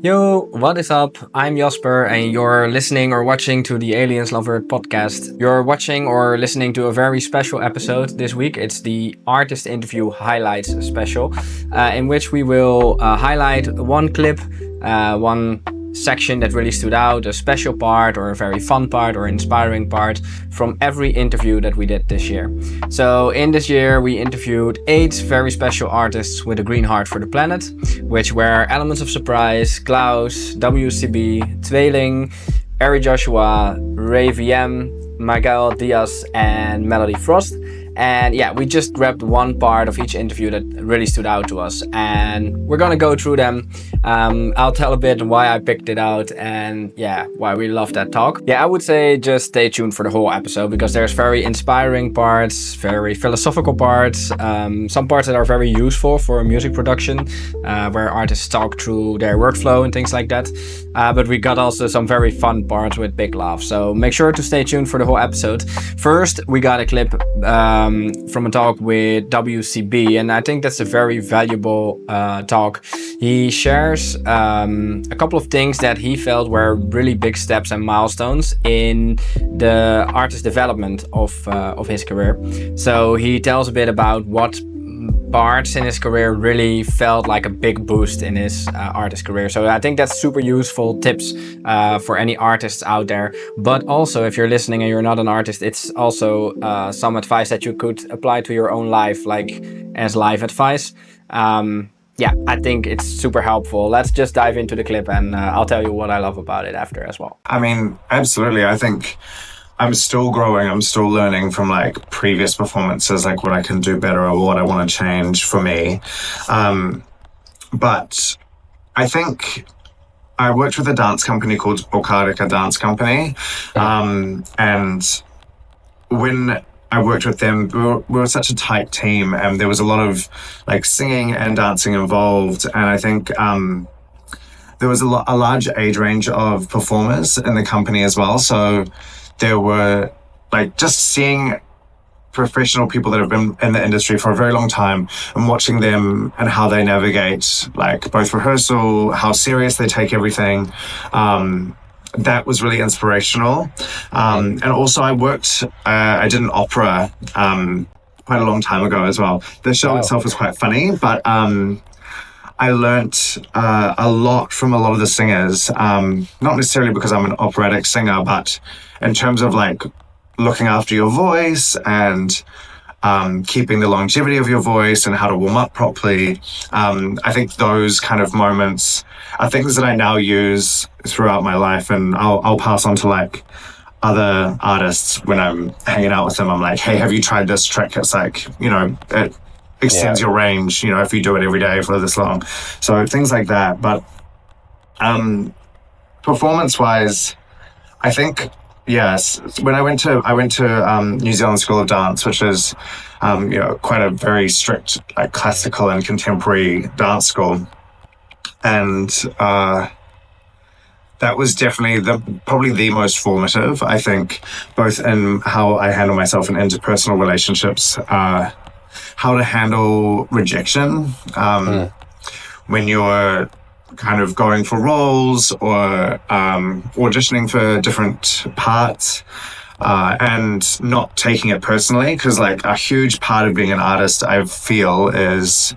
Yo, what is up? I'm Jasper, and you're listening or watching to the Aliens Love Earth podcast. You're watching or listening to a very special episode this week. It's the Artist Interview Highlights special, in which we will highlight one clip, one section that really stood out, a special part or a very fun part or inspiring part from every interview that we did this year. So in this year we interviewed 8 very special artists with a green heart for the planet, which were Elements of Surprise, KLAUZ, WCB, Tweeling, Ari Joshua, Ray VM, Miguel Dias and Melody Frost. And yeah, we just grabbed one part of each interview that really stood out to us, and we're gonna go through them. I'll tell a bit why I picked it out and yeah, why we love that talk. Yeah, I would say just stay tuned for the whole episode because there's very inspiring parts, very philosophical parts, some parts that are very useful for music production, where artists talk through their workflow and things like that. But we got also some very fun parts with big laughs. So make sure to stay tuned for the whole episode. First, we got a clip from a talk with WCB, and I think that's a very valuable talk. He shares a couple of things that he felt were really big steps and milestones in the artist development of his career. So he tells a bit about what parts in his career really felt like a big boost in his artist career. So I think that's super useful tips for any artists out there. But also, if you're listening and you're not an artist, it's also some advice that you could apply to your own life, like as life advice. Yeah, I think it's super helpful. Let's just dive into the clip and I'll tell you what I love about it after as well. I mean, absolutely. I think I'm still growing. I'm still learning from like previous performances, like what I can do better or what I want to change for me. But I think I worked with a dance company called Okadika Dance Company. And when I worked with them, we were such a tight team and there was a lot of like singing and dancing involved. And I think there was a large age range of performers in the company as well. So there were like just seeing professional people that have been in the industry for a very long time and watching them and how they navigate like both rehearsal, how serious they take everything. That was really inspirational. And also I did an opera quite a long time ago as well. The show itself was quite funny, but I learnt a lot from a lot of the singers, not necessarily because I'm an operatic singer, but in terms of like looking after your voice and keeping the longevity of your voice and how to warm up properly. I think those kind of moments are things that I now use throughout my life, and I'll pass on to like other artists when I'm hanging out with them. I'm like, hey, have you tried this trick? It's like, it extends your range, if you do it every day for this long. So things like that. But performance-wise, I think, yes, when I went to New Zealand School of Dance, which is quite a very strict like classical and contemporary dance school, and that was definitely probably the most formative, I think, both in how I handle myself in interpersonal relationships, how to handle rejection when you're kind of going for roles or auditioning for different parts, and not taking it personally, because like a huge part of being an artist, I feel, is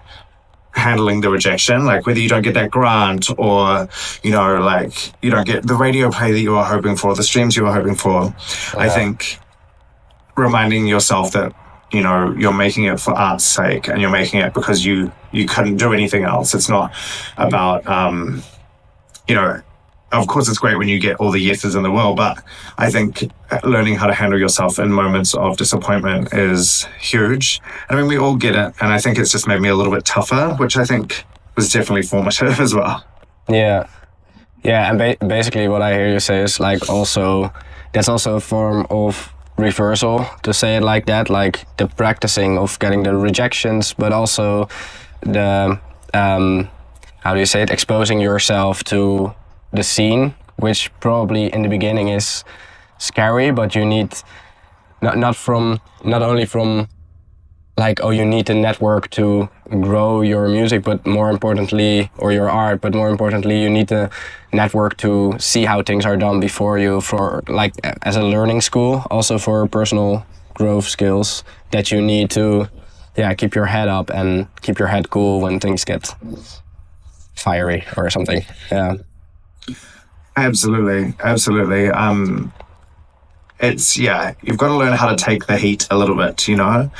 handling the rejection, like whether you don't get that grant or like you don't get the radio play that you are hoping for, the streams you are hoping for. I think reminding yourself that you're making it for art's sake and you're making it because you couldn't do anything else. It's not about of course it's great when you get all the yeses in the world, but I think learning how to handle yourself in moments of disappointment is huge. I mean, we all get it, and I think it's just made me a little bit tougher, which I think was definitely formative as well. Yeah, and basically what I hear you say is like also that's also a form of reversal, to say it like that, like the practicing of getting the rejections, but also the how do you say it, exposing yourself to the scene, which probably in the beginning is scary, but you need not only from like, oh, you need the network to grow your music, but more importantly, or your art, but more importantly, you need to network to see how things are done before you, for like as a learning school, also for personal growth skills that you need to, keep your head up and keep your head cool when things get fiery or something. Yeah. Absolutely. It's, you've got to learn how to take the heat a little bit, And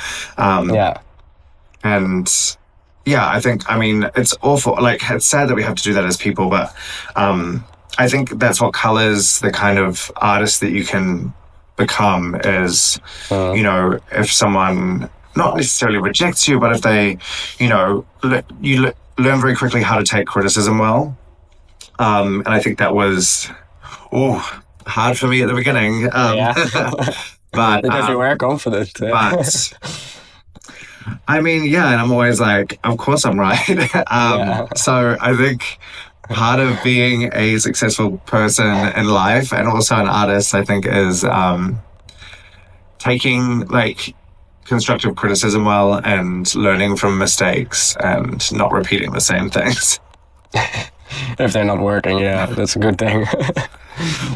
I think, it's awful. Like, it's sad that we have to do that as people, but I think that's what colors the kind of artist that you can become is, if someone not necessarily rejects you, but if they, learn very quickly how to take criticism well. And I think that was, hard for me at the beginning. But because you were confident. But and I'm always like, of course I'm right. So I think part of being a successful person in life and also an artist, I think, is taking like constructive criticism well and learning from mistakes and not repeating the same things. If they're not working, that's a good thing.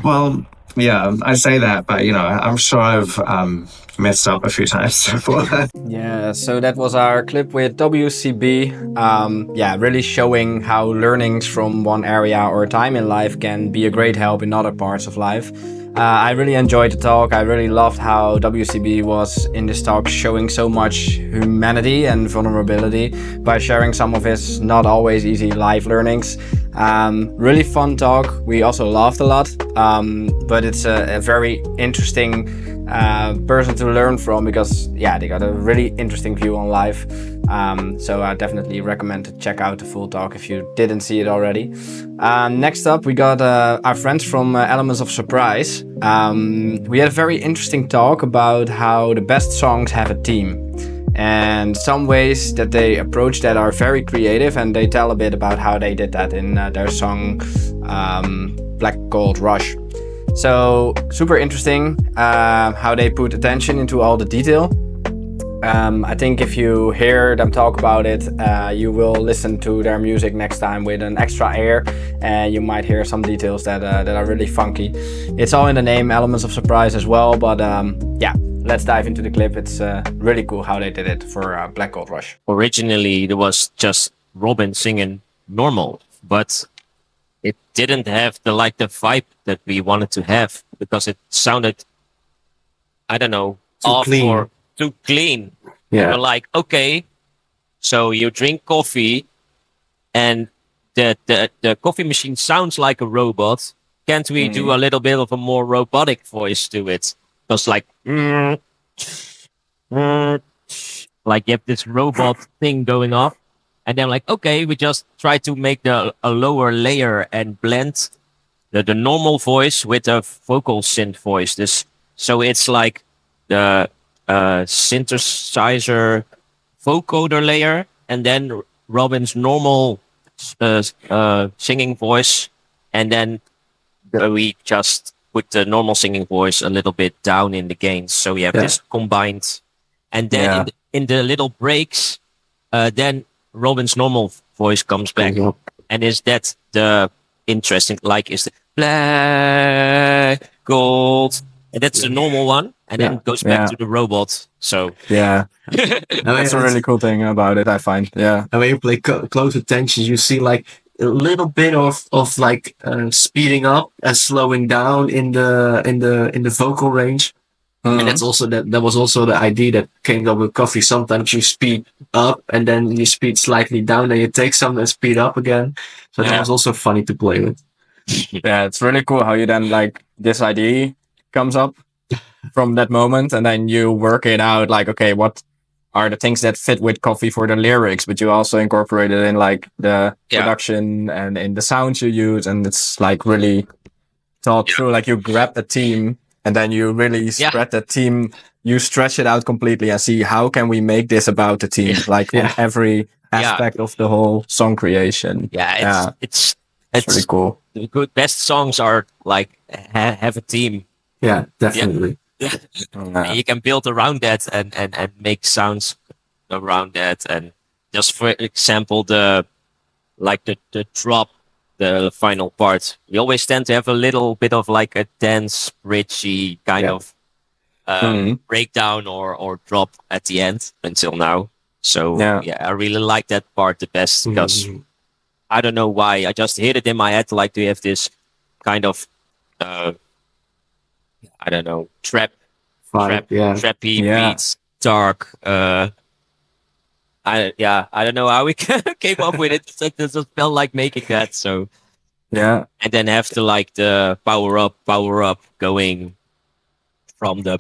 Well, I say that, but I'm sure I've messed up a few times before. So that was our clip with WCB. Really showing how learnings from one area or time in life can be a great help in other parts of life. I really enjoyed the talk. I really loved how WCB was in this talk showing so much humanity and vulnerability by sharing some of his not always easy life learnings. Really fun talk. We also laughed a lot, but it's a very interesting person to learn from because they got a really interesting view on life. So I definitely recommend to check out the full talk if you didn't see it already. Next up, we got our friends from Elements of Surprise. We had a very interesting talk about how the best songs have a theme and some ways that they approach that are very creative, and they tell a bit about how they did that in their song Black Gold Rush. So super interesting how they put attention into all the detail. I think if you hear them talk about it, you will listen to their music next time with an extra ear, and you might hear some details that are really funky. It's all in the name, Elements of Surprise as well, but let's dive into the clip. It's really cool how they did it for Black Gold Rush. Originally, there was just Robin singing normal, but it didn't have the vibe that we wanted to have because it sounded, I don't know, off or too clean. Yeah. We're like, okay, so you drink coffee and the coffee machine sounds like a robot. Can't we do a little bit of a more robotic voice to it? Because like you have this robot thing going off. And then like, okay, we just try to make a lower layer and blend the normal voice with a vocal synth voice. So it's like the synthesizer vocoder layer, and then Robin's normal singing voice, and then we just put the normal singing voice a little bit down in the gains. So we have this combined. And then in the little breaks, then Robin's normal voice comes back. And is that the interesting, is the black gold, and that's the normal one, and then it goes back to the robot. So that's a really cool thing about it, I find. And when you play close attention, you see like a little bit of speeding up and slowing down in the vocal range. And that's also that was also the idea that came up with coffee. Sometimes you speed up and then you speed slightly down, and you take some and speed up again. So that was also funny to play with. It's really cool how you then this idea comes up from that moment, and then you work it out okay, what are the things that fit with coffee for the lyrics, but you also incorporate it in the production and in the sounds you use, and it's really thought through. You grab the theme and then you really spread the theme, you stretch it out completely and see how can we make this about the theme, on every aspect of the whole song creation. It's really cool. The good best songs are have a theme. Yeah, definitely. You can build around that and make sounds around that, and just for example, the drop, the final part, we always tend to have a little bit of like a dense, bridgey kind of breakdown or drop at the end until now. So yeah, I really like that part the best because I don't know why. I just hit it in my head like to have this kind of I don't know, trappy beats, dark. I don't know how we came up with it. It just felt like making that. So Yeah. and then have to like the power up going from the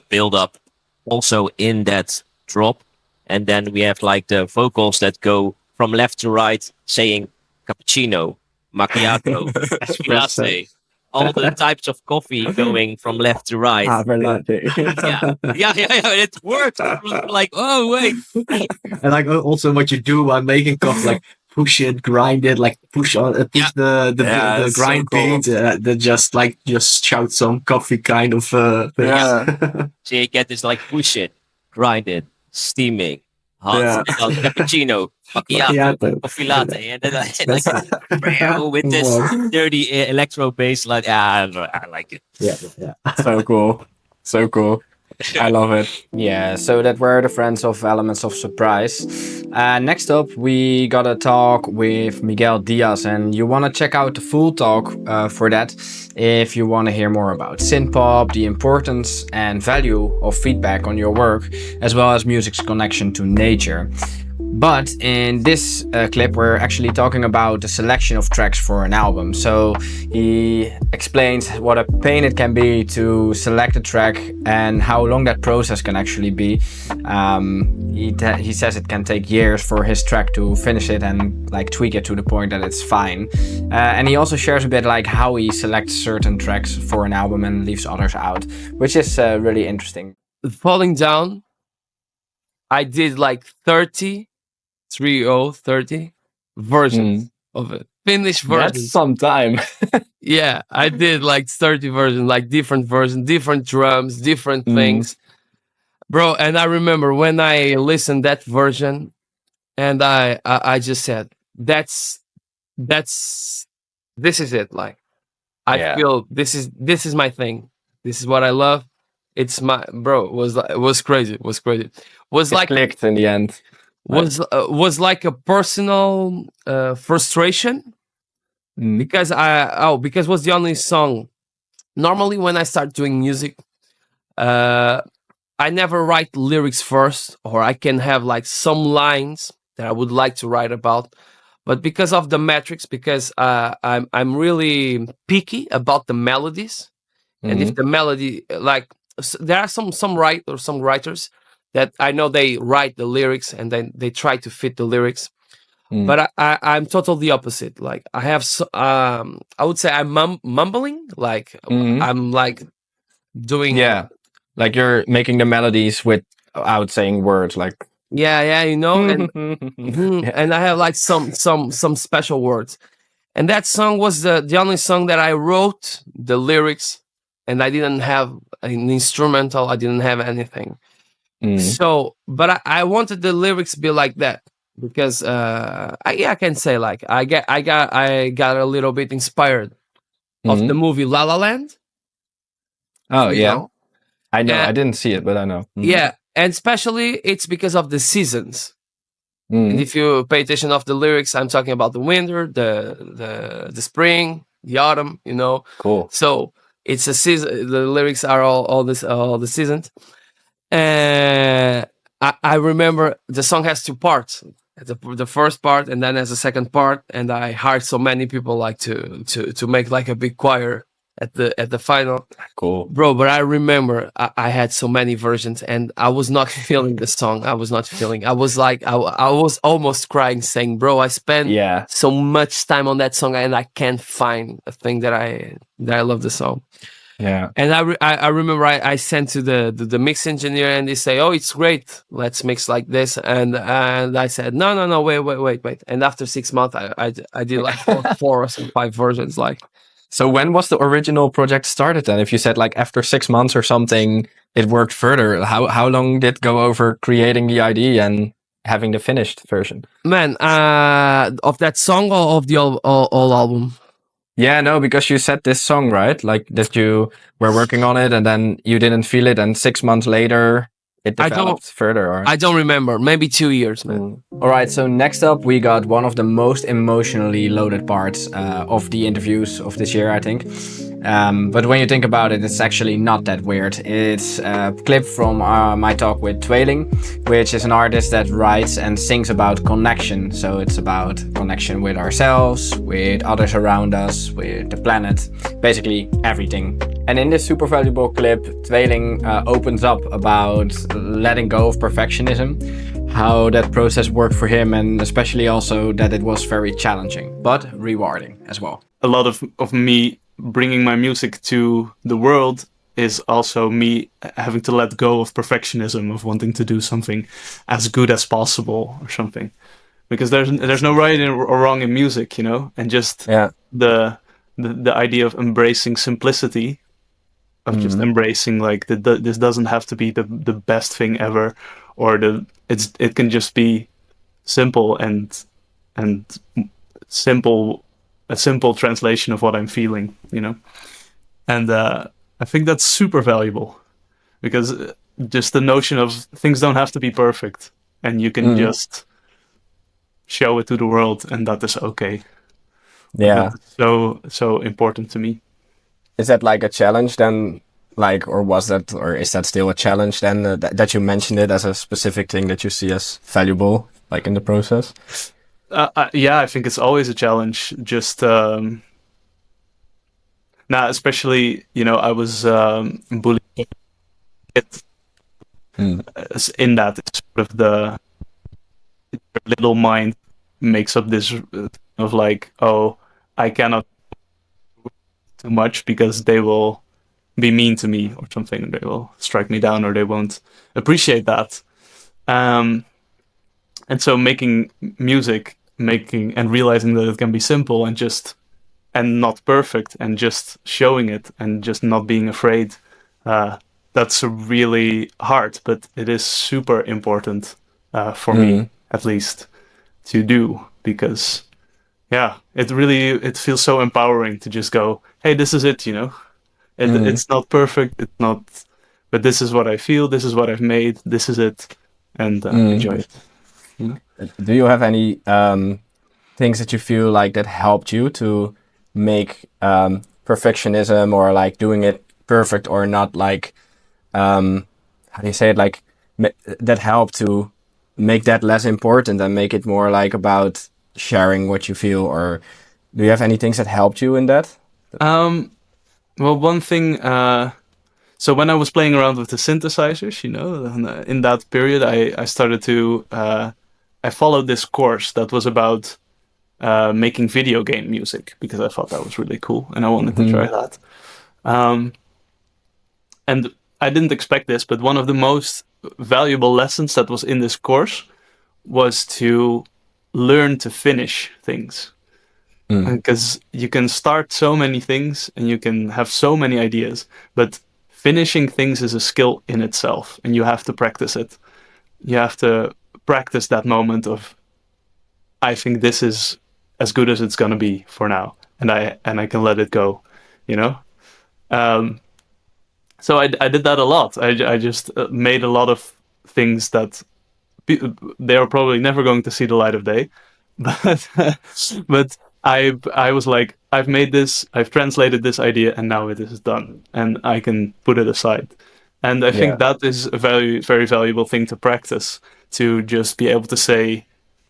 build up also in that drop, and then we have like the vocals that go from left to right saying cappuccino, macchiato, latte, all the types of coffee going from left to right. Yeah, it worked. It was like, oh wait. And like also what you do while making coffee, like push it, grind it, like push the grind beat, that just shout some coffee kind of things. So you get this like push it, grind it, steaming, hot, cappuccino, macchiato, coffee latte, and then like with this dirty electro bass, like I like it. Yeah. So cool. I love it. Yeah, so that were the friends of Elements of Surprise. Next up, we got a talk with Miguel Dias, and you want to check out the full talk for that if you want to hear more about synthpop, the importance and value of feedback on your work, as well as music's connection to nature. But in this clip, we're actually talking about the selection of tracks for an album. So he explains what a pain it can be to select a track and how long that process can actually be. He says it can take years for his track to finish it and like tweak it to the point that it's fine. And he also shares a bit like how he selects certain tracks for an album and leaves others out, which is really interesting. Falling Down, I did like 30 versions of it. Finished versions. That's some time. Yeah, I did like 30 versions, like different versions, different drums, different things. Bro, and I remember when I listened that version and I just said, this is it. Like I feel this is my thing. This is what I love. It's my bro. It was crazy. It was like clicked in the end. Was like a personal frustration because because it was the only song. Normally when I start doing music, I never write lyrics first, or I can have like some lines that I would like to write about, but because of the metrics, because I'm really picky about the melodies, and if the melody there are some writers that I know they write the lyrics and then they try to fit the lyrics. But I'm totally the opposite. Like I have, I would say I'm mumbling. Like I'm like doing. Yeah, like you're making the melodies without saying words. Like you know, and and I have like some special words. And that song was the only song that I wrote the lyrics, and I didn't have an instrumental. I didn't have anything. So, but I wanted the lyrics to be like that because I can say like I got a little bit inspired of the movie La La Land. Oh yeah, know? I know. I didn't see it, but I know. Yeah, and especially it's because of the seasons. And if you pay attention of the lyrics, I'm talking about the winter, the spring, the autumn. You know, cool. So it's a season. The lyrics are all the seasons. I remember the song has two parts. The first part, and then there's a second part. And I hired so many people like to make like a big choir at the final. Cool, bro. But I remember I had so many versions, and I was not feeling the song. I was not feeling. I was like I was almost crying, saying, "Bro, I spent so much time on that song, and I can't find a thing that I love the song." Yeah, and I remember I sent to the mix engineer, and they say, "Oh, it's great. Let's mix like this." And I said, "No, wait." And after 6 months, I did like four or 5 versions. Like, so when was the original project started then? If you said like after 6 months or something, it worked further. How long did it go over creating the idea and having the finished version? Man, of that song or of the all album? Yeah, no, because you said this song, right? Like that you were working on it and then you didn't feel it, and 6 months later it developed further. Or... I don't remember. Maybe 2 years, man. All right, so next up we got one of the most emotionally loaded parts of the interviews of this year, I think. But when you think about it, it's actually not that weird. It's a clip from my talk with Tweeling, which is an artist that writes and sings about connection. So it's about connection with ourselves, with others around us, with the planet, basically everything. And in this super valuable clip, Tweeling opens up about letting go of perfectionism, how that process worked for him, and especially also that it was very challenging, but rewarding as well. A lot of me bringing my music to the world is also me having to let go of perfectionism, of wanting to do something as good as possible or something. Because there's no right or wrong in music, you know? And just the idea of embracing simplicity, of just embracing like this doesn't have to be the best thing ever, or it can just be simple and simple, a simple translation of what I'm feeling, you know. And I think that's super valuable, because just the notion of things don't have to be perfect, and you can just show it to the world, and that is okay. Yeah, that's so important to me. Is that like a challenge then? Like, or was that, or is that still a challenge then, that you mentioned it as a specific thing that you see as valuable, like in the process? Yeah, I think it's always a challenge. Just especially, you know, I was bullied in that sort of the little mind makes up this of like, oh, I cannot do too much because they will be mean to me or something. They will strike me down, or they won't appreciate that. And so making music, and realizing that it can be simple and not perfect, and just showing it and just not being afraid, that's really hard, but it is super important for me, at least, to do, because it feels so empowering to just go, hey, this is it, you know. It's not perfect, it's not, but this is what I feel, this is what I've made, this is it, and enjoy it. You know? Do you have any things that you feel like that helped you to make perfectionism, or like doing it perfect or not, like how do you say it, like that helped to make that less important and make it more like about sharing what you feel? Or do you have any things that helped you in that? Well, one thing, so when I was playing around with the synthesizers, you know, in that period, I started to, I followed this course that was about making video game music, because I thought that was really cool and I wanted to try that. And I didn't expect this, but one of the most valuable lessons that was in this course was to learn to finish things. Because you can start so many things and you can have so many ideas, but finishing things is a skill in itself, and you have to practice it. You have to practice that moment of, I think this is as good as it's gonna be for now, and I can let it go, you know. So I did that a lot. I just made a lot of things that they are probably never going to see the light of day, but I was like, I've made this, I've translated this idea, and now it is done, and I can put it aside. And I think that is a very, very valuable thing to practice, to just be able to say,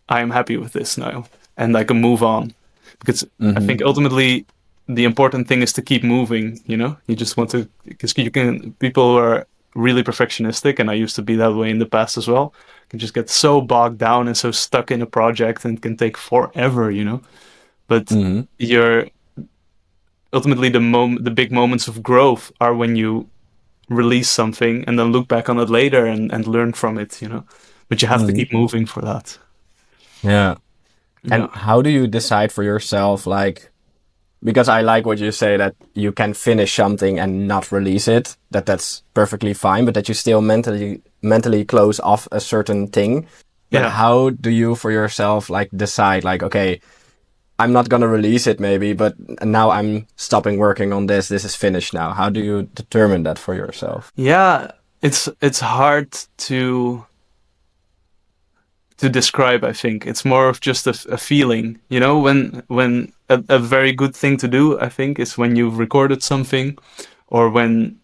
I'm happy with this now, and I can move on. Because I think ultimately the important thing is to keep moving, you know? You just want to, because people who are really perfectionistic, and I used to be that way in the past as well, can just get so bogged down and so stuck in a project, and can take forever, you know? But you're ultimately the big moments of growth are when you release something and then look back on it later and learn from it, you know. But you have to keep moving for that. Yeah. And how do you decide for yourself, like, because I like what you say, that you can finish something and not release it, that's perfectly fine, but that you still mentally close off a certain thing. But Yeah. how do you for yourself like decide like, okay, I'm not gonna release it maybe, but now I'm stopping working on this. This is finished now. How do you determine that for yourself? Yeah, it's hard to describe. I think it's more of just a feeling. You know, when a very good thing to do, I think, is when you've recorded something, or when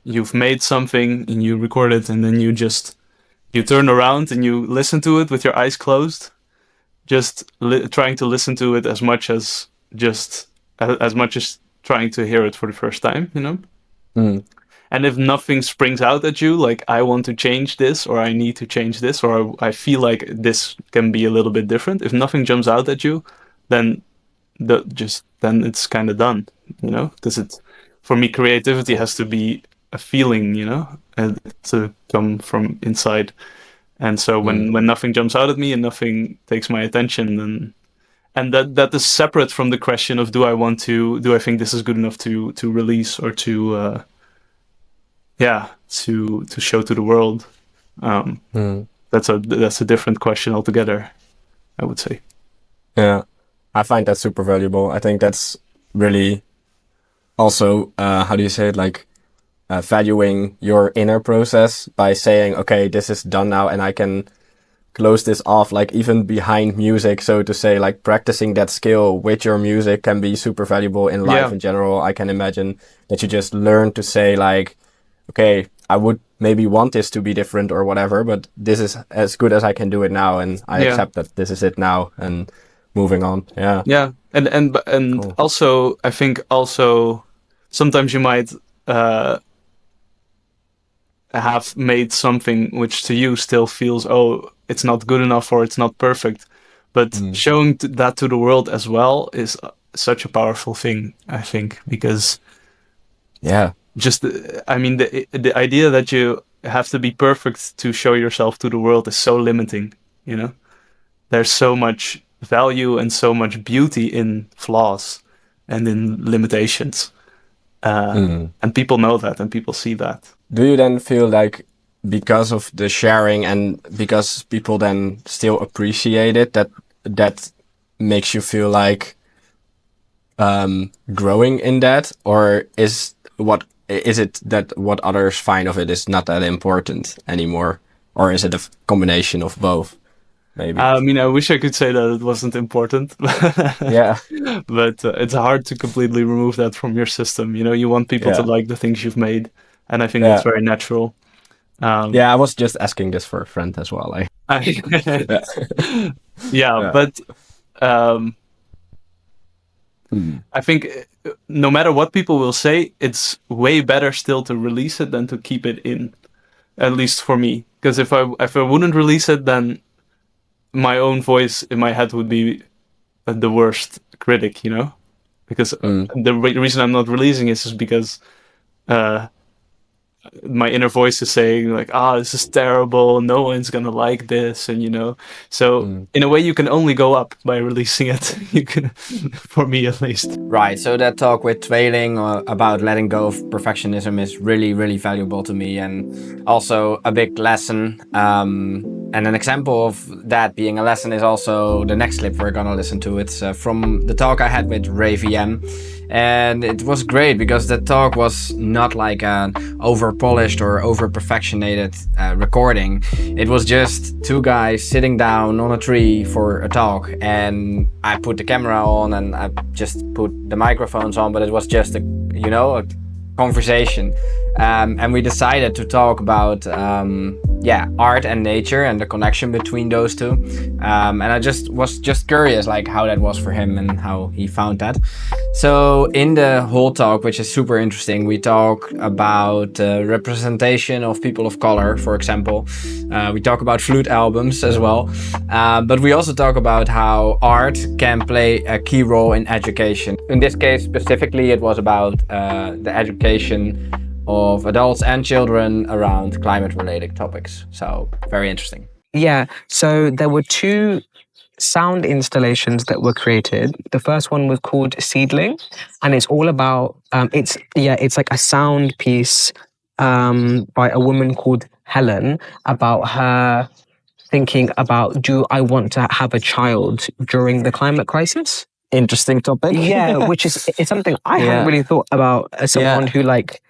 you've made something and you record it, and then you turn around and you listen to it with your eyes closed, just trying to listen to it as much as as much as trying to hear it for the first time. You know. Mm. And if nothing springs out at you, like I want to change this, or I need to change this, or I feel like this can be a little bit different. If nothing jumps out at you, then then it's kind of done, you know. Because for me, creativity has to be a feeling, you know, and to come from inside. And so when nothing jumps out at me and nothing takes my attention, then and that is separate from the question of do I think this is good enough to release or to to show to the world. That's a different question altogether, I would say. Yeah, I find that super valuable. I think that's really also, how do you say it, like valuing your inner process by saying, okay, this is done now and I can close this off, like even behind music, so to say, like practicing that skill with your music can be super valuable in life Yeah. in general. I can imagine that you just learn to say like, okay, I would maybe want this to be different or whatever, but this is as good as I can do it now, and I accept that this is it now, and moving on. Yeah. Yeah, and Cool. also I think also sometimes you might have made something which to you still feels, oh, it's not good enough or it's not perfect, but showing that to the world as well is such a powerful thing, I think, because Yeah. just I mean the idea that you have to be perfect to show yourself to the world is so limiting, you know. There's so much value and so much beauty in flaws and in limitations, and people know that and people see that. Do you then feel like because of the sharing and because people then still appreciate it, that makes you feel like growing in that, or is it that what others find of it is not that important anymore, or is it a combination of both? Maybe. I mean, I wish I could say that it wasn't important, Yeah. but it's hard to completely remove that from your system. You know, you want people to Yeah. like the things you've made, and I think Yeah. that's very natural. Yeah, I was just asking this for a friend as well. Like, yeah. Yeah, Yeah. but I think no matter what people will say, it's way better still to release it than to keep it in. At least for me, because if I wouldn't release it, then my own voice in my head would be the worst critic, you know. Because the reason I'm not releasing it is because my inner voice is saying like, this is terrible, no one's gonna like this, and you know. So in a way, you can only go up by releasing it. You can, for me at least. Right, so that talk with Tweeling about letting go of perfectionism is really, really valuable to me, and also a big lesson. And an example of that being a lesson is also the next clip we're gonna listen to. It's from the talk I had with Ray VM. And it was great because the talk was not like an over polished or over perfectionated recording. It was just two guys sitting down on a tree for a talk, and I put the camera on and I just put the microphones on, but it was just a conversation. And we decided to talk about art and nature and the connection between those two. And I was curious like how that was for him and how he found that. So in the whole talk, which is super interesting, we talk about representation of people of color, for example. We talk about flute albums as well. But we also talk about how art can play a key role in education. In this case specifically, it was about the education of adults and children around climate-related topics. So very interesting. Yeah, so there were two sound installations that were created. The first one was called Seedling, and it's all about it's like a sound piece by a woman called Helen about her thinking about, do I want to have a child during the climate crisis? Interesting topic. Yeah, which is it's something I Yeah. hadn't really thought about as someone who like,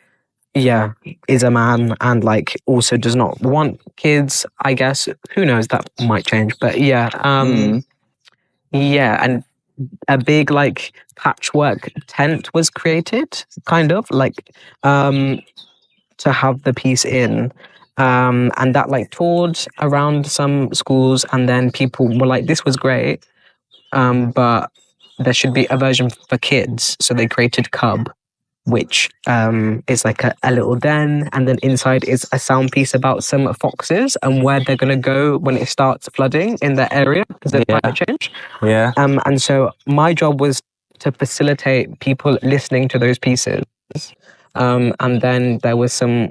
yeah, is a man and like also does not want kids. I guess who knows, that might change, but yeah, yeah, and a big like patchwork tent was created, kind of like to have the piece in. And that like toured around some schools, and then people were like, this was great, but there should be a version for kids. So they created Cub, which is like a little den, and then inside is a sound piece about some foxes and where they're going to go when it starts flooding in their area because of climate change. Yeah. And so my job was to facilitate people listening to those pieces. And then there was some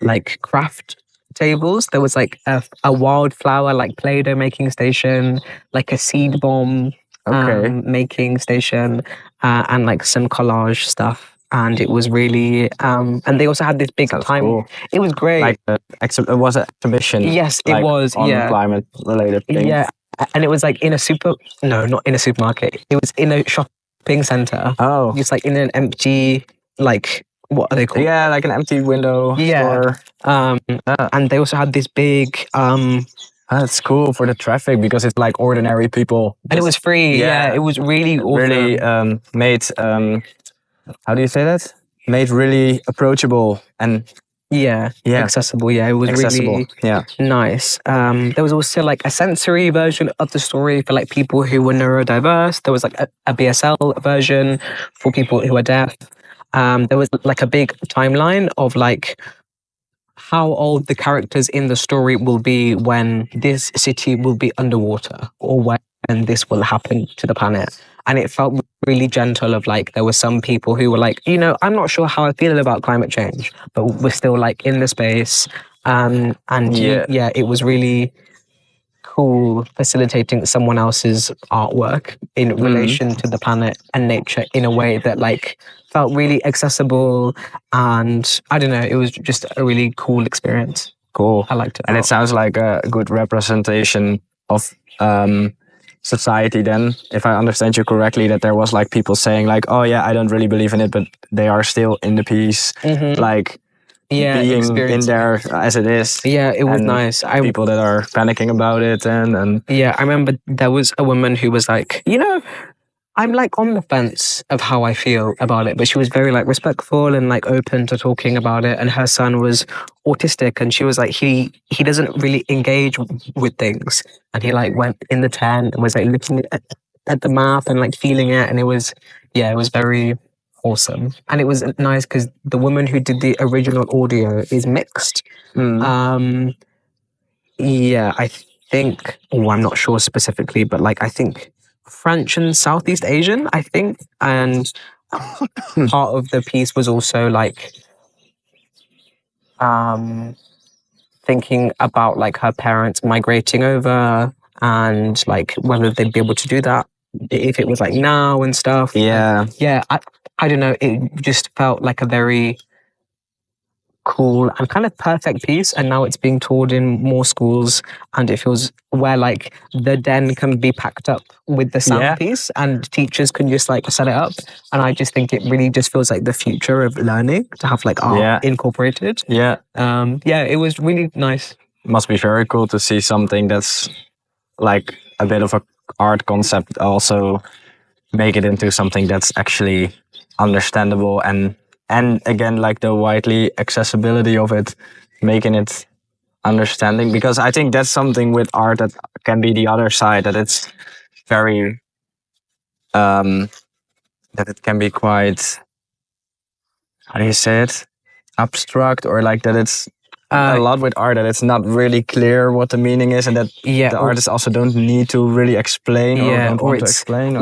like craft tables. There was like a wildflower like Play-Doh making station, like a seed bomb making station, and like some collage stuff. And it was really and they also had this big time. Cool. It was great. Like it was an exhibition. Yes, like, it was. on Yeah, climate related things. yeah. And it was like in a not in a supermarket. It was in a shopping center. Oh. It's like in an empty, like, what are they called? Yeah, like an empty window store. And they also had this big That's cool for the traffic because it's like ordinary people. and it was free. Yeah, it was really awesome. Really made how do you say that? Made really approachable and yeah, accessible. Yeah, it was accessible. really nice. There was also like a sensory version of the story for like people who were neurodiverse. There was like a BSL version for people who are deaf. There was like a big timeline of like how old the characters in the story will be when this city will be underwater, or when this will happen to the planet. And it felt really gentle of like, there were some people who were like, I'm not sure how I feel about climate change, but we're still like in the space. And it was really cool facilitating someone else's artwork in relation to the planet and nature in a way that like felt really accessible. And I don't know, it was just a really cool experience. Cool. I liked it. And it sounds like a good representation of society then, if I understand you correctly, that there was like people saying like, oh yeah, I don't really believe in it, but they are still in the piece, like being in there as it is. Yeah, it was and nice. People that are panicking about it and yeah, I remember there was a woman who was like, I'm like on the fence of how I feel about it, but she was very like respectful and like open to talking about it. And her son was autistic, and she was like, he doesn't really engage with things, and he like went in the tent and was like looking at the map and like feeling it, and it was very awesome. And it was nice because the woman who did the original audio is mixed. I think, I'm not sure specifically, but like I think French and Southeast Asian, I think. And part of the piece was also like thinking about like her parents migrating over and like whether they'd be able to do that if it was like now and stuff. yeah. I don't know, it just felt like a very cool and kind of perfect piece, and now it's being toured in more schools, and it feels where like the den can be packed up with the sound piece and teachers can just like set it up. And I just think it really just feels like the future of learning to have like art incorporated. It was really nice. Must be very cool to see something that's like a bit of a art concept also make it into something that's actually understandable, and again, like the widely accessibility of it, making it understanding. Because I think that's something with art that can be the other side, that it's very, that it can be quite, how do you say it? Abstract, or like that it's a lot with art that it's not really clear what the meaning is, and that the artists also don't need to really explain or don't want to explain. Or...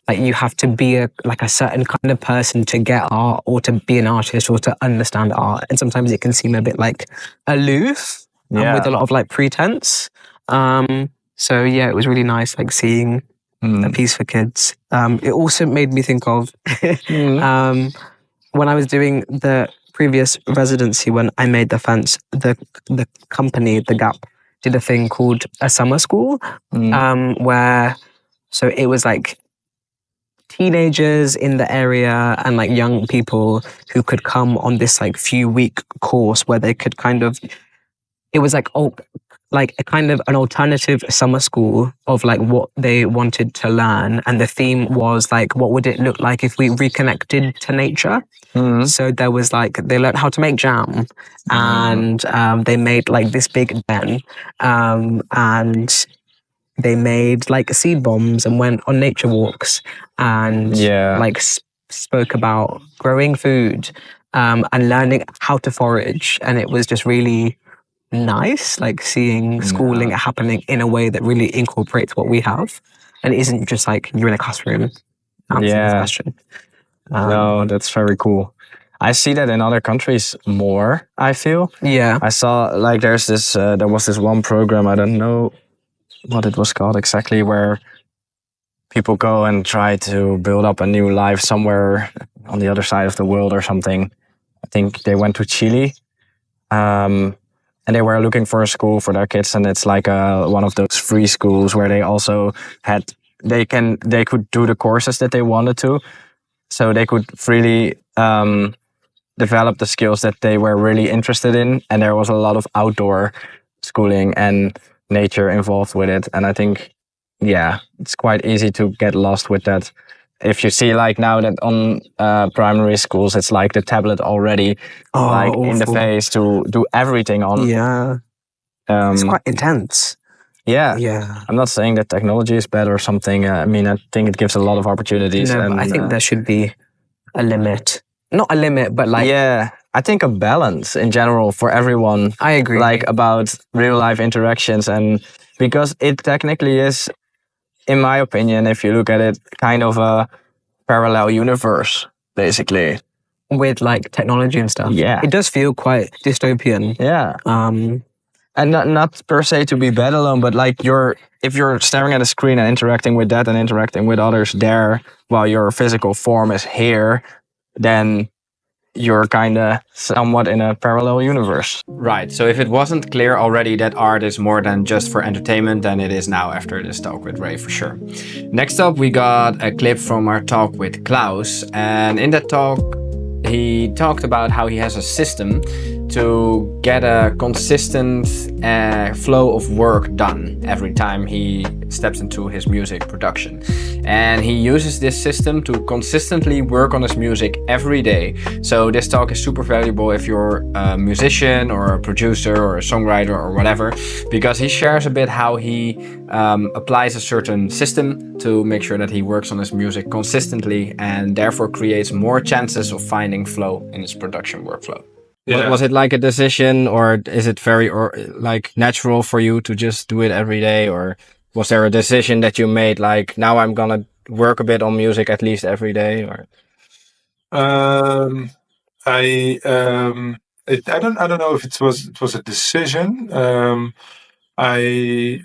Like you have to be a certain kind of person to get art, or to be an artist, or to understand art. And sometimes it can seem a bit like aloof with a lot of like pretense. So yeah, it was really nice like seeing a piece for kids. It also made me think of when I was doing the previous residency, when I made the fence, the company, the Gap, did a thing called a summer school, where so it was like teenagers in the area and like young people who could come on this like few week course where they could kind of, it was like like a kind of an alternative summer school of like what they wanted to learn, and the theme was like, what would it look like if we reconnected to nature? So there was like, they learned how to make jam, and they made like this big den, and they made like seed bombs and went on nature walks, and like spoke about growing food, and learning how to forage. And it was just really nice, like seeing schooling happening in a way that really incorporates what we have, and isn't just like you're in a classroom answering this question. No, that's very cool. I see that in other countries more, I feel. Yeah. I saw like there was this one program, I don't know what it was called exactly, where people go and try to build up a new life somewhere on the other side of the world or something. I think they went to Chile. And they were looking for a school for their kids, and it's like one of those free schools where they also they could do the courses that they wanted to, so they could freely develop the skills that they were really interested in, and there was a lot of outdoor schooling and nature involved with it. And I think, it's quite easy to get lost with that. If you see like now that on primary schools, it's like the tablet already in the face to do everything on. Yeah. It's quite intense. Yeah. Yeah. I'm not saying that technology is bad or something. I mean, I think it gives a lot of opportunities. No, and but I think there should be a limit. Not a limit, but like... Yeah, I think a balance in general for everyone. I agree. Like about real life interactions, and because it technically is, in my opinion, if you look at it, kind of a parallel universe, basically. With like technology and stuff. Yeah. It does feel quite dystopian. Yeah. And not per se to be bad alone, but like if you're staring at a screen and interacting with that and interacting with others there while your physical form is here, then you're kind of somewhat in a parallel universe. Right, so if it wasn't clear already that art is more than just for entertainment, then it is now after this talk with Ray for sure. Next up, we got a clip from our talk with KLAUZ, and in that talk, he talked about how he has a system to get a consistent flow of work done every time he steps into his music production. And he uses this system to consistently work on his music every day. So this talk is super valuable if you're a musician or a producer or a songwriter or whatever, because he shares a bit how he applies a certain system to make sure that he works on his music consistently and therefore creates more chances of finding flow in his production workflow. Yeah. Was it like a decision, or is it very like natural for you to just do it every day, or was there a decision that you made, like now I'm gonna work a bit on music at least every day? Or I don't know if it was a decision. I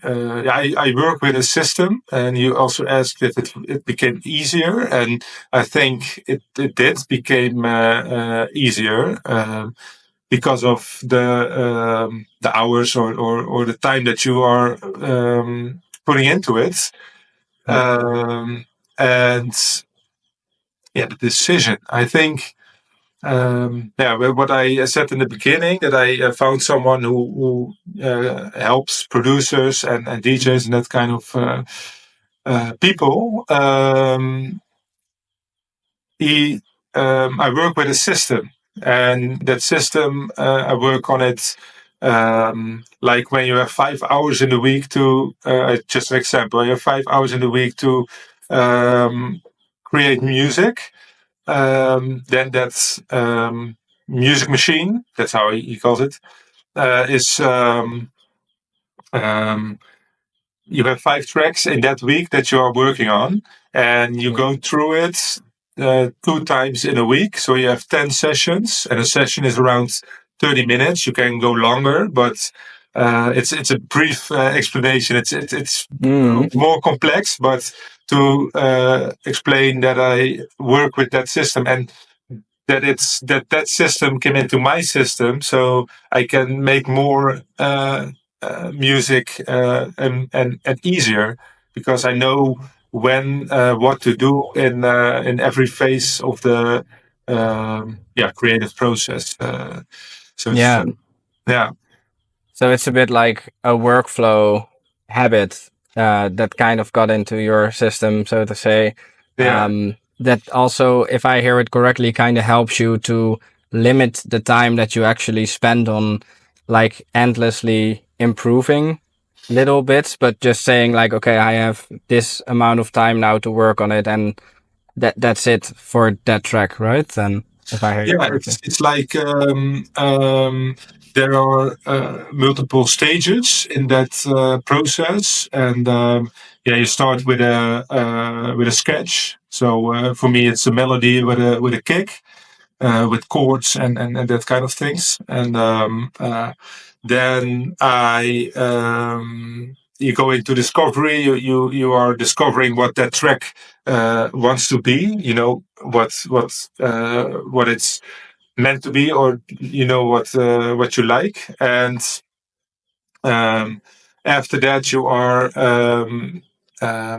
work with a system, and you also asked if it became easier, and I think it did became easier because of the hours or the time that you are putting into it, and the decision. I think. What I said in the beginning, that I found someone who helps producers and DJs and that kind of people. I work with a system, and that system I work on it. Like when you have 5 hours in the week to, just an example, you have 5 hours in the week to create music. Then that's music machine. That's how he calls it. Is you have 5 tracks in that week that you are working on, and you go through it 2 times in a week. So you have 10 sessions, and a session is around 30 minutes. You can go longer, but it's a brief explanation. It's more complex, but to explain that I work with that system, and that system came into my system, so I can make more music and easier, because I know when what to do in every phase of the creative process. So it's Yeah. yeah. So it's a bit like a workflow habit that kind of got into your system, so to say. Yeah. That also, if I hear it correctly, kind of helps you to limit the time that you actually spend on like endlessly improving little bits, but just saying like, okay, I have this amount of time now to work on it, and that's it for that track, right? Then, if I hear you Yeah, correctly. it's like there are multiple stages in that process, and you start with a sketch. So for me, it's a melody with a kick, with chords and that kind of things, and then you go into discovery. You are discovering what that track wants to be. You know what it's meant to be, or you know what you like, and after that you are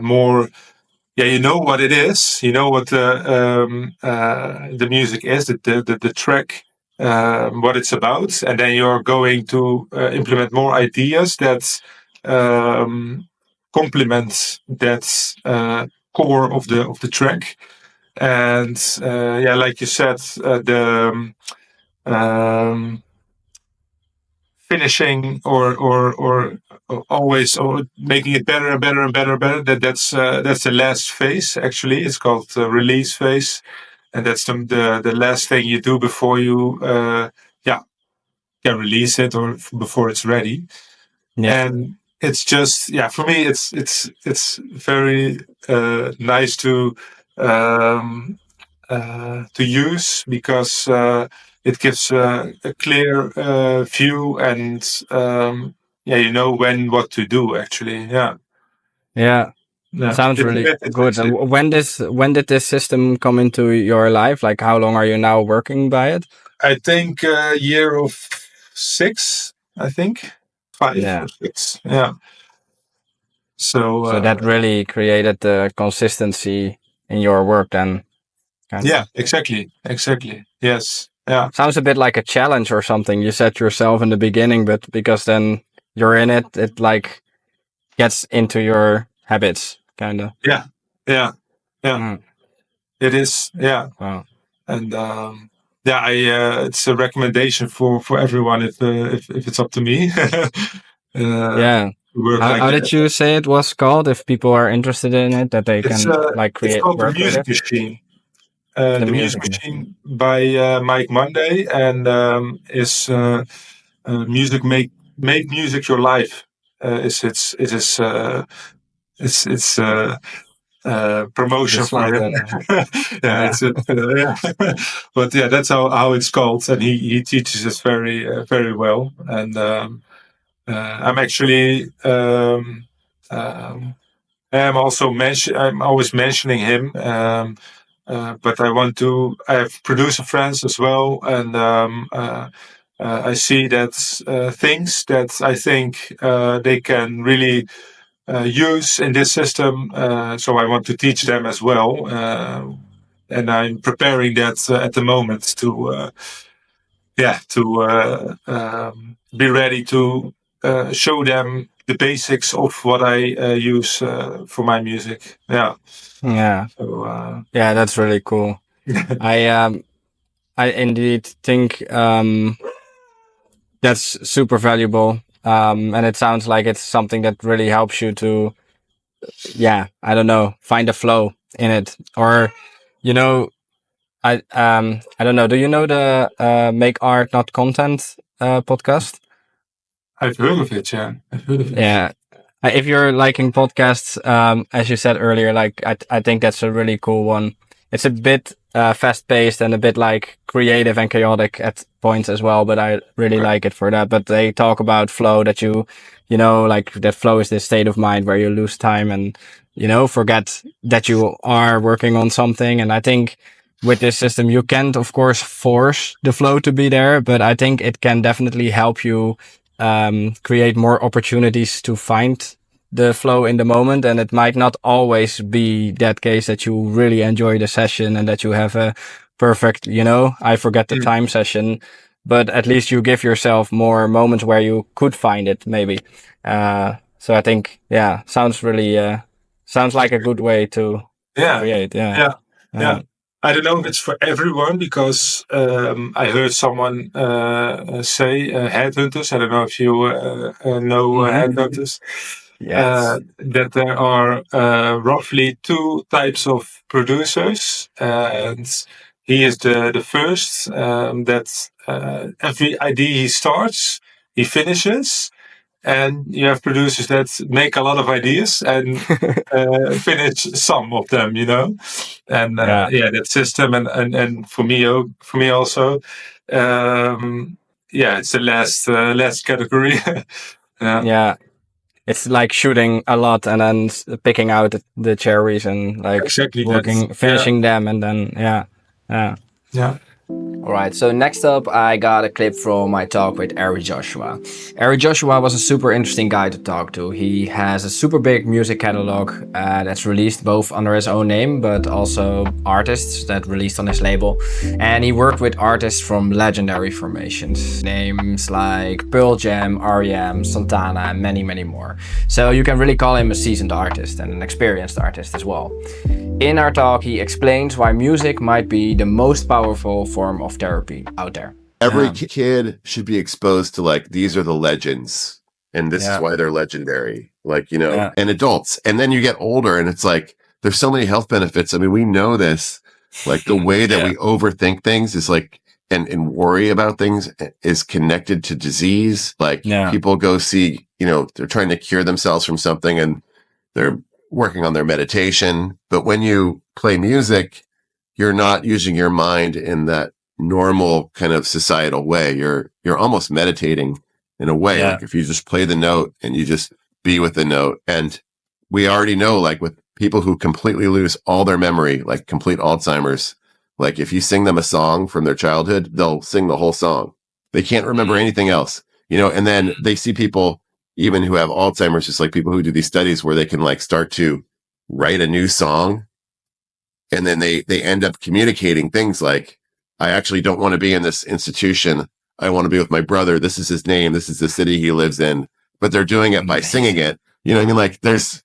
more, you know what it is, you know what the music is, the track, what it's about, and then you're going to implement more ideas that complement that core of the track. And like you said, the finishing or always or making it better and better and better and better. That's the last phase. Actually, it's called release phase, and that's the last thing you do before you can release it, or before it's ready. Yeah. And it's just for me it's very nice to use, because it gives a clear view, and you know what to do, actually. Yeah. Sounds It's a really bit good. actually, When did this system come into your life? Like, how long are you now working by it? I think a year of 6, I think 5 Yeah. or 6. So So that really created the consistency in your work then. Kind of. exactly, yes, Sounds a bit like a challenge or something you set yourself in the beginning, but because then you're in it, it like gets into your habits, kind of. yeah. Mm. It is, Wow. and it's a recommendation for everyone, if it's up to me. Yeah. To work like How that. did you say it was called? If people are interested in it, that they can like It's create called The work with Music it. Machine. The The Music music. Machine by Mike Monday, and is music make music your life. Is it's promotion Just for like him. that. Yeah. But that's how it's called, and he teaches us very well. And I'm actually I'm also I'm always mentioning him. But I have producer friends as well, and I see that things that I think they can really use in this system. So I want to teach them as well, and I'm preparing that at the moment to be ready to show them the basics of what I use for my music. Yeah. Yeah. So Yeah, that's really cool. I indeed think that's super valuable. And it sounds like it's something that really helps you to, I don't know, find a flow in it. Or, you know, I don't know. Do you know the Make Art Not Content podcast? I've heard of it. Yeah, I've heard of it. Yeah. If you're liking podcasts, as you said earlier, like I think that's a really cool one. It's a bit fast paced and a bit like creative and chaotic at points as well, but I really like it for that. But they talk about flow, that you know, like that flow is this state of mind where you lose time and, you know, forget that you are working on something. And I think with this system, you can't, of course, force the flow to be there, but I think it can definitely help you create more opportunities to find the flow in the moment. And it might not always be that case that you really enjoy the session and that you have a perfect, I forget the time session, but at least you give yourself more moments where you could find it, maybe. So I think, sounds really, sounds like a good way to create. Yeah. I don't know if it's for everyone because I heard someone say headhunters. I don't know if you know headhunters. Yes. That there are roughly two types of producers, and he is the first that every idea he starts, he finishes. And you have producers that make a lot of ideas and finish some of them, and that system and for me also, it's the last category. Yeah, it's like shooting a lot and then picking out the cherries and like Exactly, finishing them, and then yeah. All right, so next up, I got a clip from my talk with Ari Joshua. Ari Joshua was a super interesting guy to talk to. He has a super big music catalog that's released both under his own name, but also artists that released on his label. And he worked with artists from legendary formations, names like Pearl Jam, R.E.M., Santana, and many, many more. So you can really call him a seasoned artist and an experienced artist as well. In our talk, he explains why music might be the most powerful form of therapy out there. Every kid should be exposed to like, these are the legends and this is why they're legendary, and adults. And then you get older and it's like, there's so many health benefits. I mean, we know this, like the way that we overthink things is like, and worry about things is connected to disease. Like people go see, they're trying to cure themselves from something and they're working on their meditation. But when you play music, you're not using your mind in that normal kind of societal way. You're almost meditating in a way. Like if you just play the note and you just be with the note. And we already know, like with people who completely lose all their memory, like complete Alzheimer's, like if you sing them a song from their childhood, they'll sing the whole song. They can't remember anything else, and then they see people even who have Alzheimer's, just like people who do these studies where they can like start to write a new song. And then they end up communicating things like, I actually don't want to be in this institution. I want to be with my brother. This is his name. This is the city he lives in. But they're doing it by singing it. You know what I mean? Like there's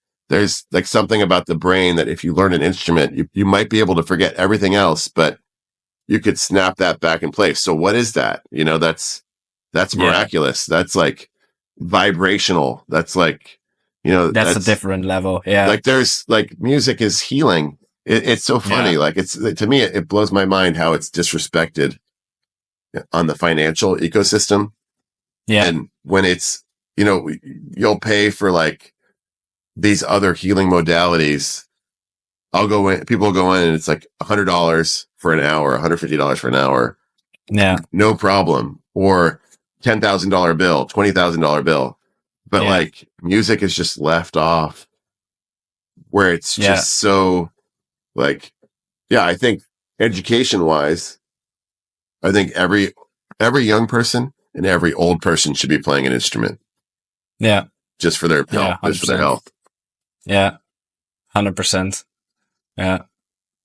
like something about the brain that if you learn an instrument, you might be able to forget everything else, but you could snap that back in place. So what is that? That's miraculous. That's like vibrational. That's like, that's a different level. Yeah. Like there's like music is healing. It's so funny. Like to me, it blows my mind how it's disrespected on the financial ecosystem. Yeah. And when it's, you'll pay for like these other healing modalities. People will go in and it's like $100 for an hour, $150 for an hour. Yeah. No problem. Or $10,000 bill, $20,000 bill. But like music is just left off where it's just so like, I think education wise, I think every young person and every old person should be playing an instrument. Yeah. Just for their health. Just for their health. Yeah. 100%. Yeah.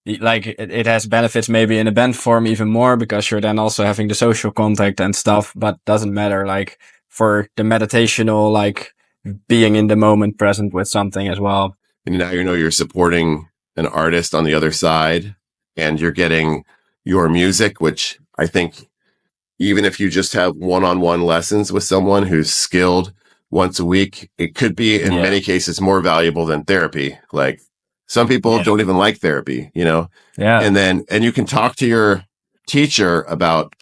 Like it has benefits maybe in a band form even more because you're then also having the social contact and stuff, but doesn't matter like for the meditational, like being in the moment present with something as well. And now you're supporting an artist on the other side and you're getting your music, which I think even if you just have one-on-one lessons with someone who's skilled once a week, it could be in many cases more valuable than therapy. Like some people don't even like therapy, Yeah. And you can talk to your teacher about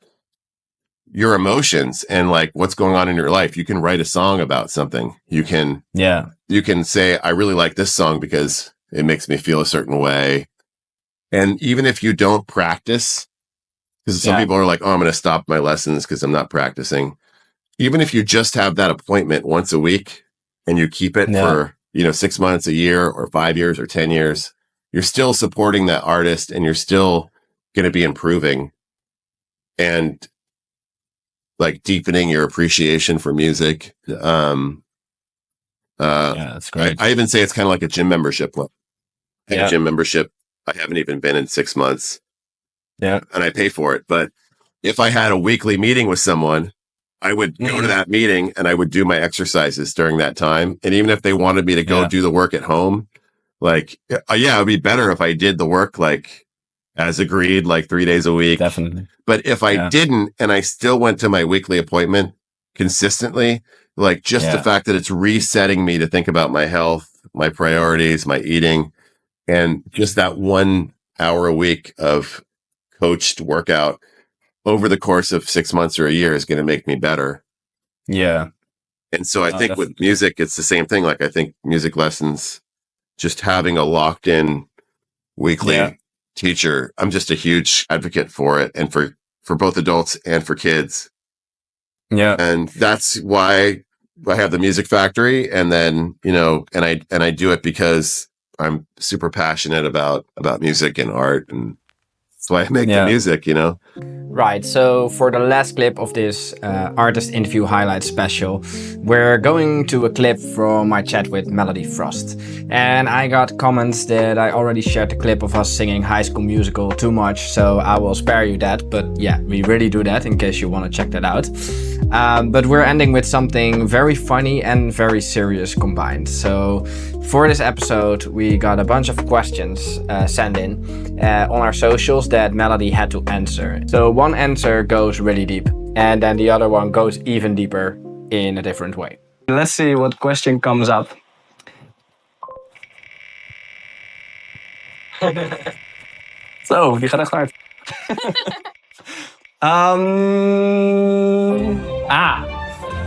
your emotions and like what's going on in your life. You can write a song about something. You can say, I really like this song because it makes me feel a certain way. And even if you don't practice, because some people are like, oh, I'm going to stop my lessons because I'm not practicing. Even if you just have that appointment once a week and you keep it for, 6 months, a year or 5 years or 10 years, you're still supporting that artist and you're still going to be improving and like deepening your appreciation for music. That's great. I even say it's kind of like a gym membership. I have Yeah. a gym membership. I haven't even been in 6 months. Yeah. And I pay for it. But if I had a weekly meeting with someone, I would go to that meeting and I would do my exercises during that time. And even if they wanted me to go do the work at home, like, it would be better if I did the work like as agreed, like 3 days a week. Definitely. But if I didn't and I still went to my weekly appointment consistently, like just the fact that it's resetting me to think about my health, my priorities, my eating, and just that 1 hour a week of coached workout over the course of 6 months or a year is going to make me better. Yeah. And so I think with music, it's the same thing. Like I think music lessons, just having a locked in weekly teacher, I'm just a huge advocate for it, and for both adults and for kids. Yeah. And that's why I have the Music Factory. And then, and I do it because I'm super passionate about music and art, and that's why I make the music, Right, so for the last clip of this artist interview highlight special, we're going to a clip from my chat with Melody Frost. And I got comments that I already shared the clip of us singing High School Musical too much, so I will spare you that. But yeah, we really do that in case you want to check that out. But we're ending with something very funny and very serious combined. So for this episode, we got a bunch of questions sent in on our socials that Melody had to answer. So one answer goes really deep, and then the other one goes even deeper in a different way. Let's see what question comes up. Zo, die gaat echt hard.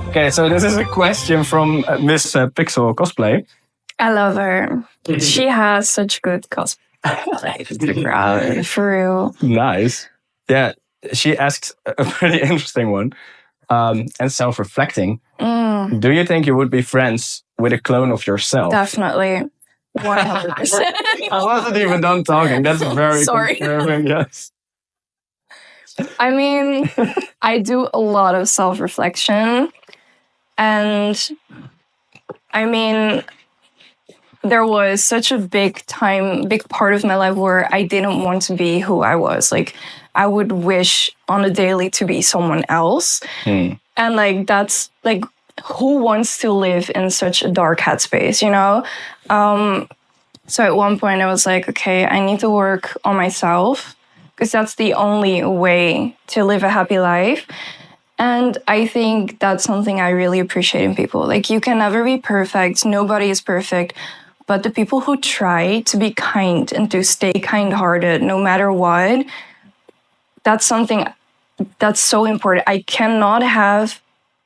Okay, so this is a question from Miss Pixel Cosplay. I love her. She has such good cosplay. For real. Nice. Yeah, she asked a pretty interesting one, and self-reflecting. Do you think you would be friends with a clone of yourself? Definitely. 100%. I wasn't even done talking. That's very Sorry. confirming, yes. I mean, I do a lot of self-reflection. And I mean, there was such a big part of my life where I didn't want to be who I was. Like, I would wish on a daily to be someone else. And like, that's like, who wants to live in such a dark headspace, So at one point I was like, okay, I need to work on myself because that's the only way to live a happy life. And I think that's something I really appreciate in people. Like, you can never be perfect. Nobody is perfect. But the people who try to be kind and to stay kind-hearted no matter what, that's something that's so important. I cannot have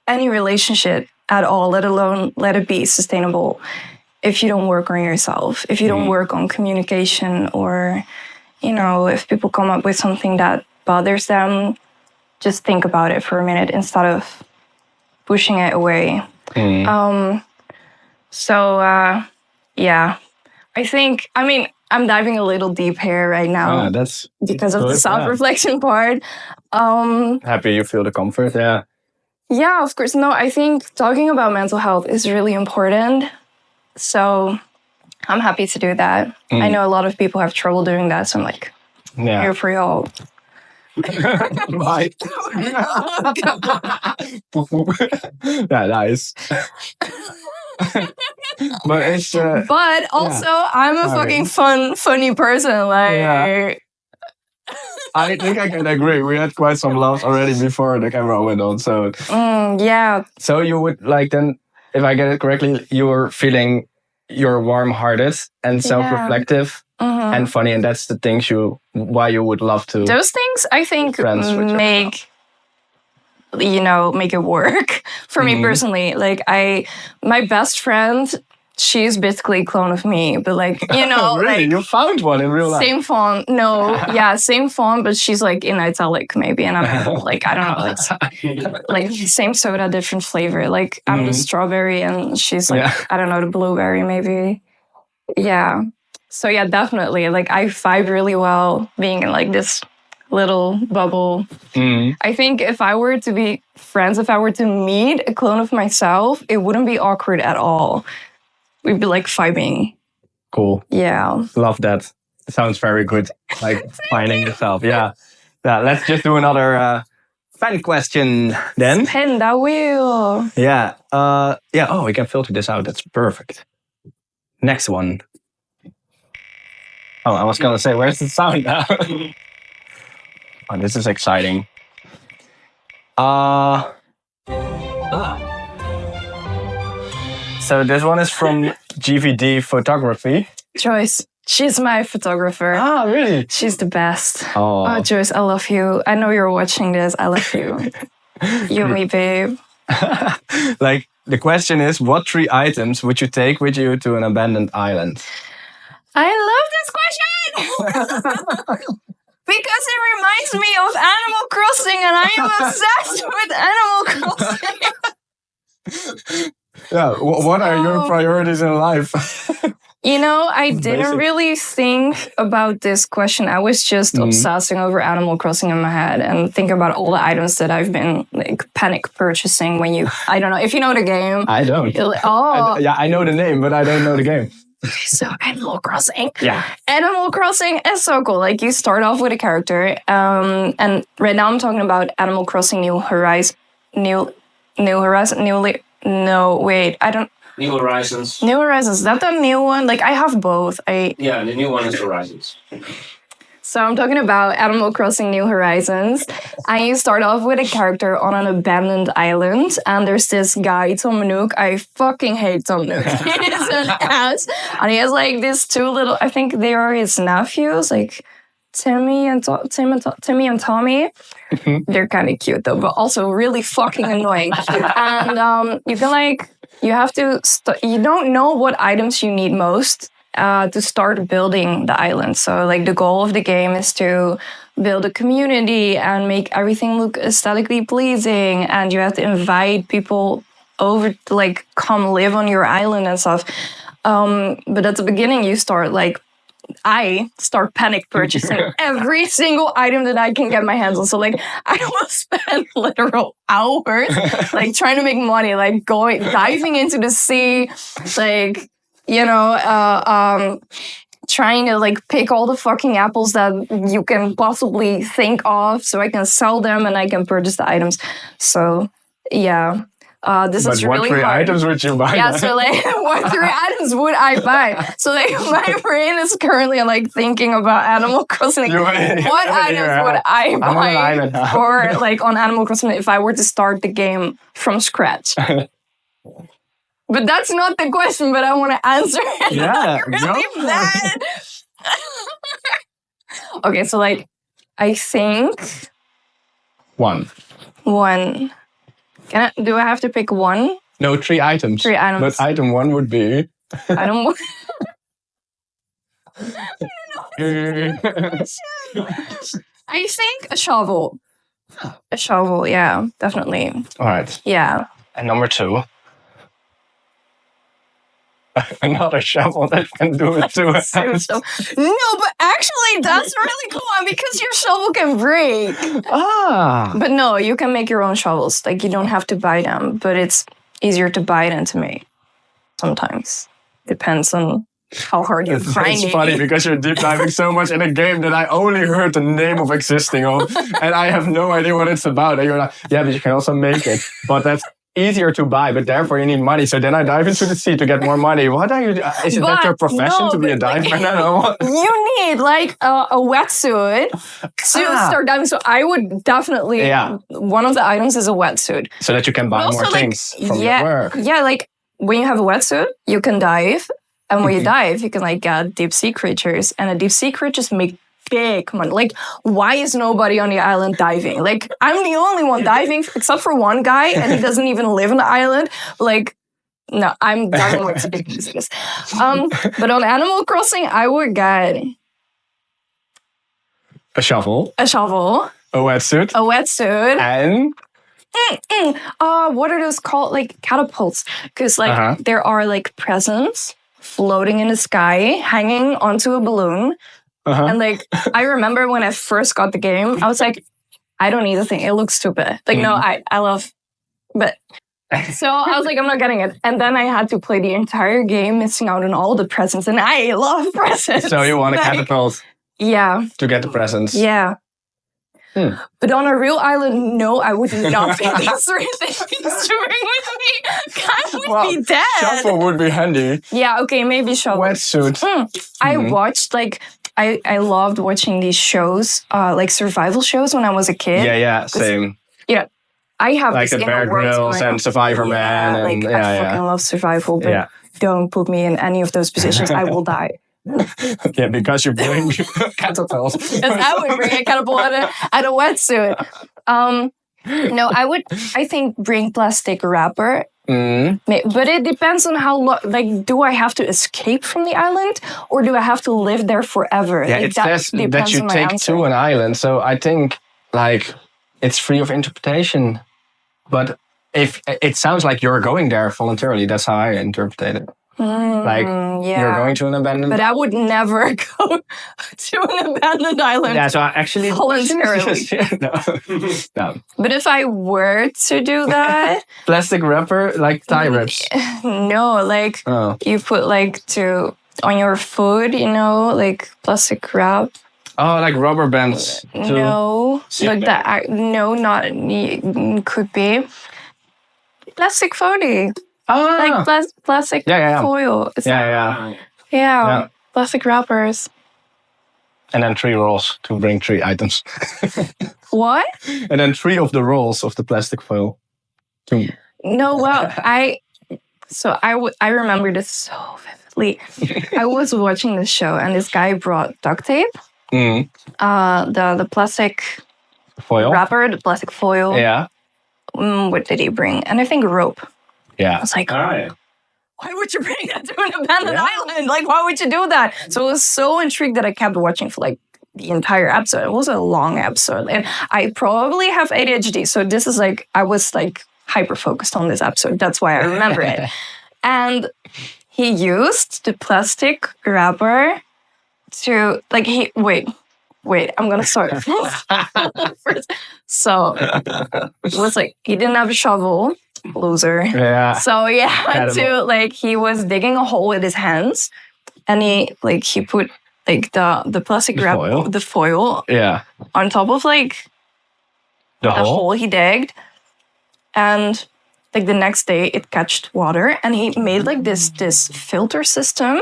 any relationship at all, let alone let it be sustainable, if you don't work on yourself, if you don't work on communication, or, if people come up with something that bothers them, just think about it for a minute instead of pushing it away. I think, I'm diving a little deep here right now because of the self-reflection part. Happy you feel the comfort, yeah. Yeah, of course. No, I think talking about mental health is really important. So I'm happy to do that. I know a lot of people have trouble doing that, so I'm like, here for y'all. Bye. Yeah, nice. But it's. But also, I'm a fucking funny person. Like, I think I can agree. We had quite some laughs already before the camera went on. So. Yeah. So you would like then, if I get it correctly, you're feeling you're warm-hearted and self-reflective. And funny, and that's the things why you would love to. Those things, I think, make it work for me personally. Like, my best friend, she's basically a clone of me, but like, Really? like, You found one in real life? Same font. No, same font, but she's like in italic maybe, and I'm like, I don't know, like same soda, different flavor. Like, I'm the strawberry, and she's like, I don't know, the blueberry maybe. Yeah. So yeah, definitely. Like, I vibe really well being in like this little bubble. I think if I were to be friends, if I were to meet a clone of myself, it wouldn't be awkward at all. We'd be like vibing. Cool. Yeah. Love that. Sounds very good. Like finding yourself. Yeah. Let's just do another fan question then. Spin that wheel. Yeah. Oh, we can filter this out. That's perfect. Next one. Oh, I was gonna say, where's the sound now? Oh, this is exciting. So this one is from GVD Photography. Joyce. She's my photographer. Ah, really? She's the best. Oh, Joyce, I love you. I know you're watching this. I love you. You and me, babe. Like, the question is, what 3 items would you take with you to an abandoned island? I love this question! Because it reminds me of Animal Crossing and I am obsessed with Animal Crossing. Yeah, what are your priorities in life? You know, I didn't really think about this question. I was just obsessing over Animal Crossing in my head and thinking about all the items that I've been like panic purchasing when I don't know, if you know the game. I don't. I know the name, but I don't know the game. So Animal Crossing. Yeah. Animal Crossing is so cool. Like you start off with a character, and right now I'm talking about Animal Crossing New Horizons. New Horizons. New Horizons. Is that the new one? Like I have both. Yeah, the new one is Horizons. So I'm talking about Animal Crossing New Horizons. And you start off with a character on an abandoned island. And there's this guy, Tom Nook. I fucking hate Tom Nook. He's an ass. And he has like these 2 little, I think they are his nephews, like Timmy and Tommy. They're kind of cute though, but also really fucking annoying. And you can like, you have to, you don't know what items you need most to start building the island. So like the goal of the game is to build a community and make everything look aesthetically pleasing. And you have to invite people over to like come live on your island and stuff. But at the beginning you start like, I start panic purchasing every single item that I can get my hands on. So like I will spend literal hours like trying to make money, like diving into the sea, like, you know, trying to like pick all the fucking apples that you can possibly think of so I can sell them and I can purchase the items. So yeah. This is really what 3 hard. items would you buy? Yeah, so like, what 3 items would I buy? So like, my brain is currently like thinking about Animal Crossing. Like, what items would I buy for like on Animal Crossing if I were to start the game from scratch? But that's not the question. But I want to answer it. Yeah, really bad. Okay, so like, I think 1. Do I have to pick 1? No, 3 items. 3 items. But item 1 would be. Item 1. I think a shovel. A shovel, yeah, definitely. All right. Yeah. And number 2. Another shovel that can do it too. No, but actually that's really cool because your shovel can break. But no, you can make your own shovels. Like you don't have to buy them, but it's easier to buy than to make. Sometimes. Depends on how hard you're grinding. It's funny because you're deep diving so much in a game that I only heard the name of existing of, and I have no idea what it's about. And you're like, yeah, but you can also make it. But that's easier to buy, but therefore you need money. So then I dive into the sea to get more money. What are you? Is it that your profession to be a diver? Like, no. You need like a wetsuit to start diving. So I would definitely. One of the items is a wetsuit, so that you can buy more things from your work. Yeah, like when you have a wetsuit, you can dive, and when you dive, you can like get deep sea creatures, and the deep sea creatures make big money. Like, why is nobody on the island diving? Like, I'm the only one diving, except for one guy, and he doesn't even live on the island. Like, no, I'm diving with ridiculous. But on Animal Crossing, I would get a shovel, a wetsuit, and what are those called? Like catapults, because like there are like presents floating in the sky, hanging onto a balloon. And like, I remember when I first got the game, I was like, I don't need the thing. It looks stupid. Like, no, I love, but so I was like, I'm not getting it. And then I had to play the entire game, missing out on all the presents. And I love presents. So you want a catapult Yeah. to get the presents? Yeah. But on a real island, no, I would not take these 3 things to bring with me. I would be dead. Shovel would be handy. Yeah, okay, maybe shovel. Wetsuit. I watched like I loved watching these shows, like survival shows when I was a kid. Yeah, same. You know, I have Like this the Bear inner world Grylls going and on. Survivor Man. Yeah, And, like I fucking love survival, but don't put me in any of those positions. I will die. Yeah, because you bring catapult. Because I would bring a catapult and a wetsuit. No, I think bring plastic wrapper. But it depends on how long. Like, do I have to escape from the island, or do I have to live there forever? Yeah, like, it says that you take to an island. So I think like it's free of interpretation. But if it sounds like you're going there voluntarily, that's how I interpret it. Like you're going to an abandoned. But I would never go to an abandoned island. Yeah, so I actually voluntarily. No. But if I were to do that, plastic wrapper, like tie wraps. No, like you put like on your food, you know, like plastic wrap. Oh, like rubber bands. No, like that. No, not could be plastic folding. Like plastic foil. Yeah. Plastic wrappers. And then 3 rolls to bring 3 items. What? And then 3 of the rolls of the plastic foil. No, well, I remember this so vividly. I was watching this show and this guy brought duct tape. The plastic foil wrapper, the plastic foil. Yeah. What did he bring? And I think rope. Yeah. I was like, why would you bring that to an abandoned island? Like, why would you do that? So I was so intrigued that I kept watching for like the entire episode. It was a long episode. And I probably have ADHD. So this is like, I was like hyper focused on this episode. That's why I remember it. And he used the plastic wrapper to like, Wait, I'm gonna start first. So it was like, he didn't have a shovel. Loser. Yeah. So he was digging a hole with his hands, and he put like the plastic wrap, the foil, on top of like the hole he digged, and like the next day it catched water, and he made like this filter system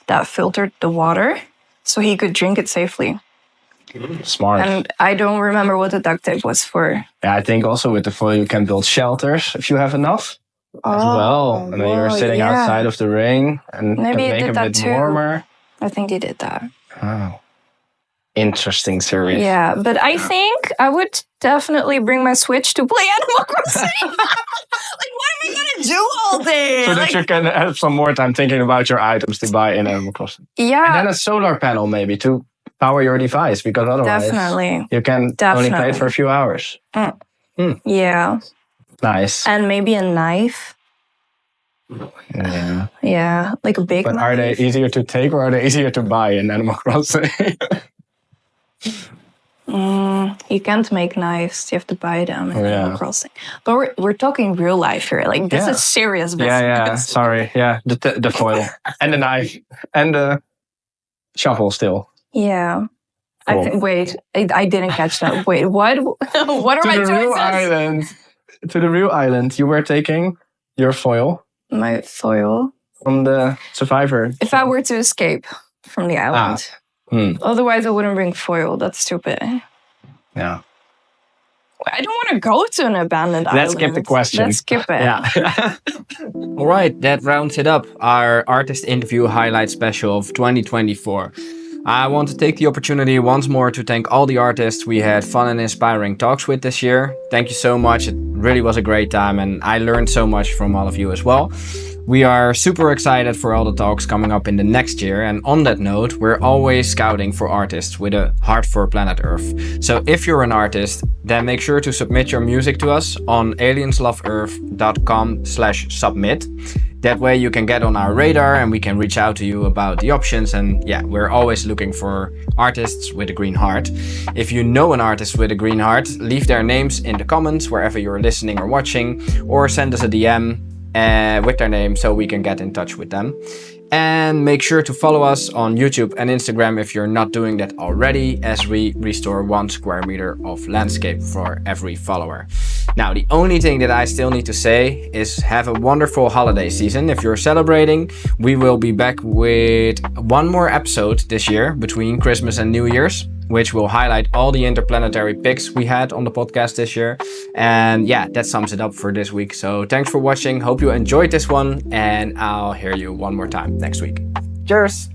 that filtered the water so he could drink it safely. Smart. And I don't remember what the duct tape was for. Yeah, I think also with the foil you can build shelters if you have enough as well. And then you're sitting outside of the rain and maybe make it did a bit too. warmer. I think he did that. Oh. Interesting series. Yeah, but I think I would definitely bring my Switch to play Animal Crossing. Like, what am I gonna do all day? So that you can have some more time thinking about your items to buy in Animal Crossing. Yeah. And then a solar panel maybe to power your device, because otherwise you can only play it for a few hours. Yeah. Nice. And maybe a knife. Yeah. Yeah, like a big But knife. are they easier to take or are they easier to buy in Animal Crossing? You can't make knives. You have to buy them in Animal Crossing. But we're talking real life here. Like, this is serious business. Yeah. Sorry. Yeah. The foil and the knife and the shovel still. Yeah. Cool. I didn't catch that. Wait, what? What are my choices? To the real island, you were taking your foil. My foil. From the survivor. If I were to escape from the island. Otherwise, I wouldn't bring foil. That's stupid. Yeah. I don't want to go to an abandoned island. Let's skip the question. Let's skip it. Yeah. All right, that rounds it up. Our artist interview highlight special of 2024. I want to take the opportunity once more to thank all the artists we had fun and inspiring talks with this year. Thank you so much. It really was a great time and I learned so much from all of you as well. We are super excited for all the talks coming up in the next year. And on that note, we're always scouting for artists with a heart for planet Earth. So if you're an artist, then make sure to submit your music to us on aliensloveearth.com/submit. That way you can get on our radar and we can reach out to you about the options. And yeah, we're always looking for artists with a green heart. If you know an artist with a green heart, leave their names in the comments wherever you're listening or watching, or send us a DM with their name so we can get in touch with them. And make sure to follow us on YouTube and Instagram if you're not doing that already, as we restore 1 square meter of landscape for every follower. Now, the only thing that I still need to say is have a wonderful holiday season. If you're celebrating, we will be back with one more episode this year between Christmas and New Year's, which will highlight all the interplanetary picks we had on the podcast this year. And yeah, that sums it up for this week. So thanks for watching. Hope you enjoyed this one, and I'll hear you one more time next week. Cheers!